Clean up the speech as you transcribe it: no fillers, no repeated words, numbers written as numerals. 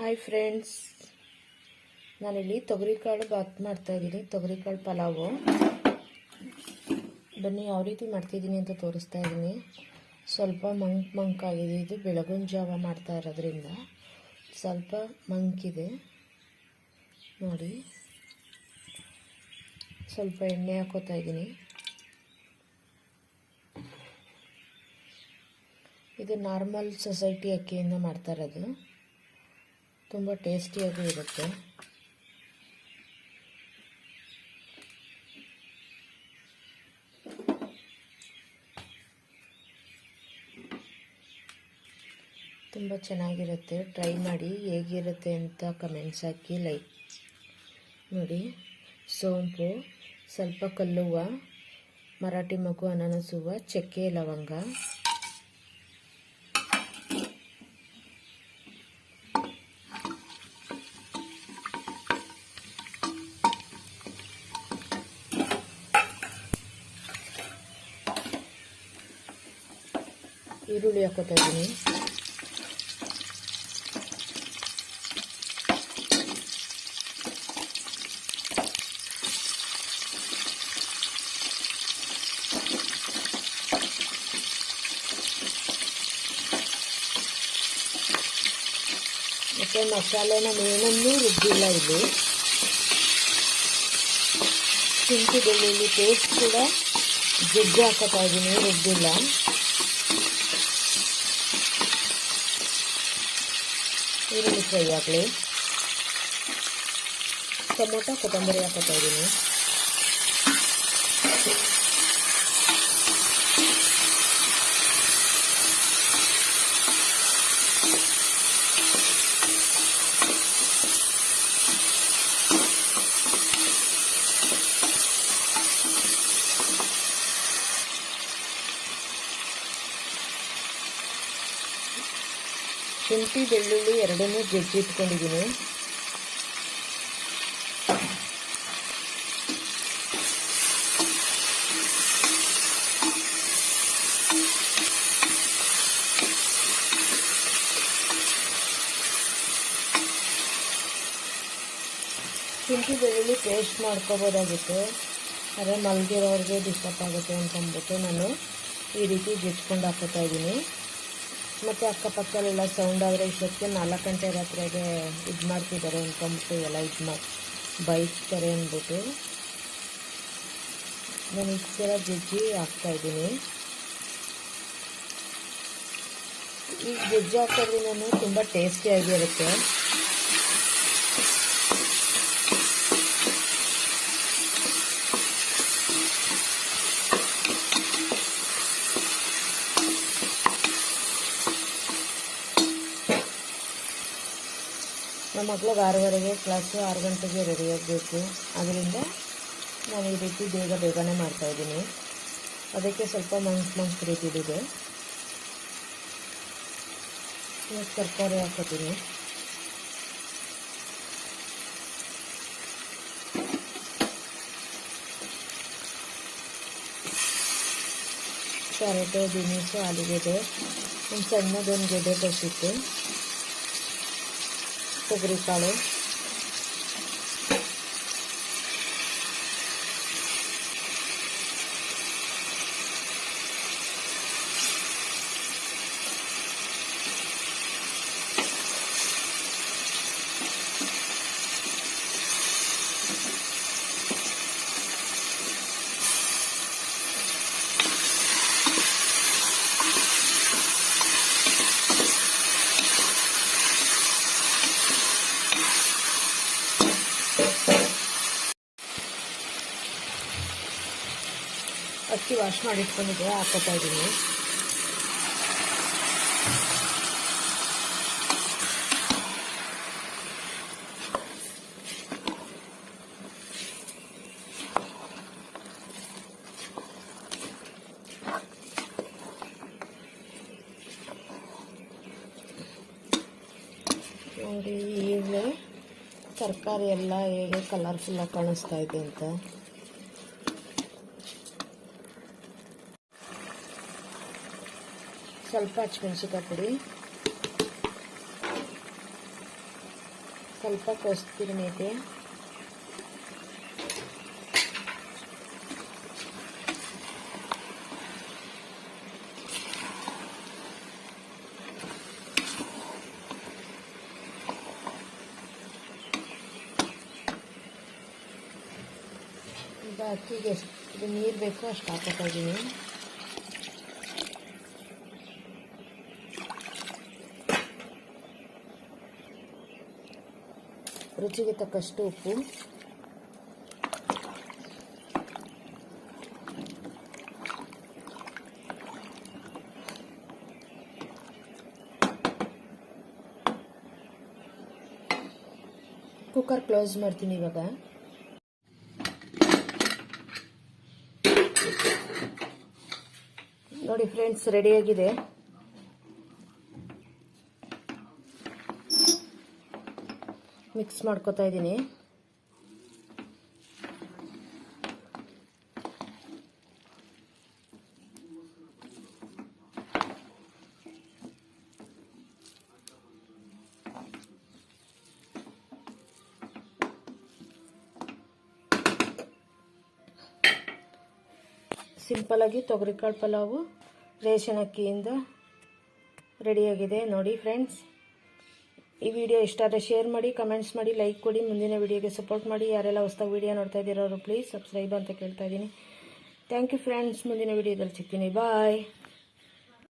Hi friends, ನಾನಿಲ್ಲಿ ತೊಗರಿಕಾಳು ಬಾತ್ ಮಾಡ್ತಾಯಿದ್ದೀನಿ. ತೊಗರಿಕಾಳು ಪಲಾವು. ಬನ್ನಿ ಯಾವ ರೀತಿ ಮಾಡ್ತಿದ್ದೀನಿ ಅಂತ ತೋರಿಸ್ತಾ ಇದ್ದೀನಿ. ಸ್ವಲ್ಪ ಮಂಕಾಗಿದೆ. ಇದು ಬೆಳಗಿನ ಜಾವ ಮಾಡ್ತಾ ಇರೋದ್ರಿಂದ ಸ್ವಲ್ಪ ಮಂಕಿದೆ ನೋಡಿ. ಸ್ವಲ್ಪ ಎಣ್ಣೆ ಹಾಕೋತಾ ಇದ್ದೀನಿ. ಇದು ನಾರ್ಮಲ್ ಸೊಸೈಟಿ ಅಕ್ಕಿಯಿಂದ ಮಾಡ್ತಾ ಇರೋದು. ತುಂಬ ಟೇಸ್ಟಿಯಾಗೂ ಇರುತ್ತೆ. ತುಂಬ ಚೆನ್ನಾಗಿರುತ್ತೆ. ಟ್ರೈ ಮಾಡಿ, ಹೇಗಿರುತ್ತೆ ಅಂತ ಕಮೆಂಟ್ಸ್ ಹಾಕಿ, ಲೈಕ್ ನೋಡಿ. ಸೋಂಪು, ಸ್ವಲ್ಪ ಕಲ್ಲುವ್ವ, ಮರಾಠಿ ಮಗು, ಅನಾನಸ್ ಹೂವು, ಚಕ್ಕೆ, ಲವಂಗ, ಈರುಳ್ಳಿ ಹಾಕೋತಾ ಇದ್ದೀನಿ. ಮತ್ತು ಮಸಾಲೆ ನಾನು ಏನನ್ನೂ ರುಬ್ಬಿಲ್ಲ. ಇಲ್ಲಿ ಶುಂಠಿ ಬೆಳ್ಳುಳ್ಳಿ ಪೇಸ್ಟ್ ಕೂಡ ಜಜ್ಜಿ ಹಾಕೋತಾ ಇದ್ದೀನಿ, ರುಬ್ಬಿಲ್ಲ. ಈರುಳ್ಳಿ ಫ್ರೈ ಆಗಲಿ. ಟೊಮೊಟೊ, ಕೊತ್ತಂಬರಿ ಹಾಕೋತಾ ಇದ್ದೀನಿ. ಶುಂಠಿ ಬೆಳ್ಳುಳ್ಳಿ ಎರಡನ್ನೂ ಜಜ್ಜಿ ಇಟ್ಕೊಂಡಿದ್ದೀನಿ. ಶುಂಠಿ ಬೆಳ್ಳುಳ್ಳಿ ಪೇಸ್ಟ್ ಮಾಡ್ಕೋಬೋದಾಗಿತ್ತು, ಆದರೆ ಮಲಗಿರೋರಿಗೆ ಡಿಸ್ಟರ್ಬ್ ಆಗುತ್ತೆ ಅಂತಂದ್ಬಿಟ್ಟು ನಾನು ಈ ರೀತಿ ಜಜ್ಕೊಂಡು ಹಾಕೋತಾ ಇದ್ದೀನಿ. ಮತ್ತು ಅಕ್ಕಪಕ್ಕದಲ್ಲೆಲ್ಲ ಸೌಂಡ್ ಆದರೆ ಇಷ್ಟೊತ್ತಿಗೆ 4 ಗಂಟೆ ರಾತ್ರಿಗೆ ಇದು ಮಾಡ್ತಿದ್ದಾರೆ ಅಂದ್ಕೊಂಬಿಟ್ಟು ಎಲ್ಲ ಬೈತಾರೆ ಅಂದ್ಬಿಟ್ಟು ನಾನು ಇಷ್ಟೆಲ್ಲ ಜಜ್ಜಿ ಹಾಕ್ತಾಯಿದ್ದೀನಿ. ಈ ಜಜ್ಜಿ ಹಾಕೋದ್ರಿಂದ ತುಂಬ ಟೇಸ್ಟಿಯಾಗಿರುತ್ತೆ. ನಮ್ಮ ಮಕ್ಳಿಗೆ 6:30ಗೆ ಕ್ಲಾಸು, 6 ಗಂಟೆಗೆ ರೆಡಿ ಆಗಬೇಕು. ಅದರಿಂದ ನಾನು ಈ ರೀತಿ ಬೇಗನೆ ಮಾಡ್ತಾಯಿದ್ದೀನಿ. ಅದಕ್ಕೆ ಸ್ವಲ್ಪ ಮಂಕ್ ರೀತಿಲಿದೆ. ತರಕಾರಿ ಹಾಕೋತೀನಿ. ಕ್ಯಾರೆಟು, ಬೀನ್ಸು, ಆಲೂಗೆಡ್ಡೆ, ಒಂದು ಸಣ್ಣದೊಂದು ಗೆಡ್ಡೆ ಬಸಿಟ್ಟು, ತೊಗರಿಕಾಳು, ಅಕ್ಕಿ ವಾಶ್ ಮಾಡಿ ಇಟ್ಕೊಂಡಿದ್ದೆ, ಹಾಕೋತಾ ಇದ್ದೀನಿ. ನೋಡಿ ಈಗ ತರಕಾರಿ ಎಲ್ಲ ಹೇಗೆ ಕಲರ್ಫುಲ್ಲಾಗಿ ಕಾಣಿಸ್ತಾ ಇದೆ ಅಂತ. ಸ್ವಲ್ಪ ಹಸಿಮೆಣಸಿಕಾಯಿ ಪುಡಿ, ಸ್ವಲ್ಪ ಕಸ್ತೂರಿ ಮೇಥಿ, ಈಗ ಅಕ್ಕಿಗೆ ಎಷ್ಟು ನೀರು ಬೇಕೋ ಅಷ್ಟು ಹಾಕೋತಾ ಇದ್ದೀನಿ. ರುಚಿಗೆ ತಕ್ಕಷ್ಟು ಉಪ್ಪು, ಕುಕ್ಕರ್ ಕ್ಲೋಸ್ ಮಾಡ್ತೀನಿ. ಇವಾಗ ನೋಡಿ ಫ್ರೆಂಡ್ಸ್, ರೆಡಿಯಾಗಿದೆ. ಮಿಕ್ಸ್ ಮಾಡ್ಕೊತಾ ಇದ್ದೀನಿ. ಸಿಂಪಲಾಗಿ ತೊಗರಿಕಾಳು ಪಲಾವು ರೇಷನ್ ಅಕ್ಕಿಯಿಂದ ರೆಡಿಯಾಗಿದೆ. ನೋಡಿ ಫ್ರೆಂಡ್ಸ್, ಈ ವಿಡಿಯೋ ಇಷ್ಟ ಆದರೆ ಶೇರ್ ಮಾಡಿ, ಕಮೆಂಟ್ಸ್ ಮಾಡಿ, ಲೈಕ್ ಕೊಡಿ. ಮುಂದಿನ ವಿಡಿಯೋಗೆ ಸಪೋರ್ಟ್ ಮಾಡಿ. ಯಾರೆಲ್ಲ ಹೊಸದಾಗಿ ವಿಡಿಯೋ ನೋಡ್ತಾ ಇದ್ದೀರೋ ಪ್ಲೀಸ್ ಸಬ್ಸ್ಕ್ರೈಬ್ ಅಂತ ಕೇಳ್ತಾ ಇದ್ದೀನಿ. Thank you friends. ಮುಂದಿನ ವಿಡಿಯೋದಲ್ಲಿ ಸಿಗ್ತೀನಿ. ಬಾಯ್.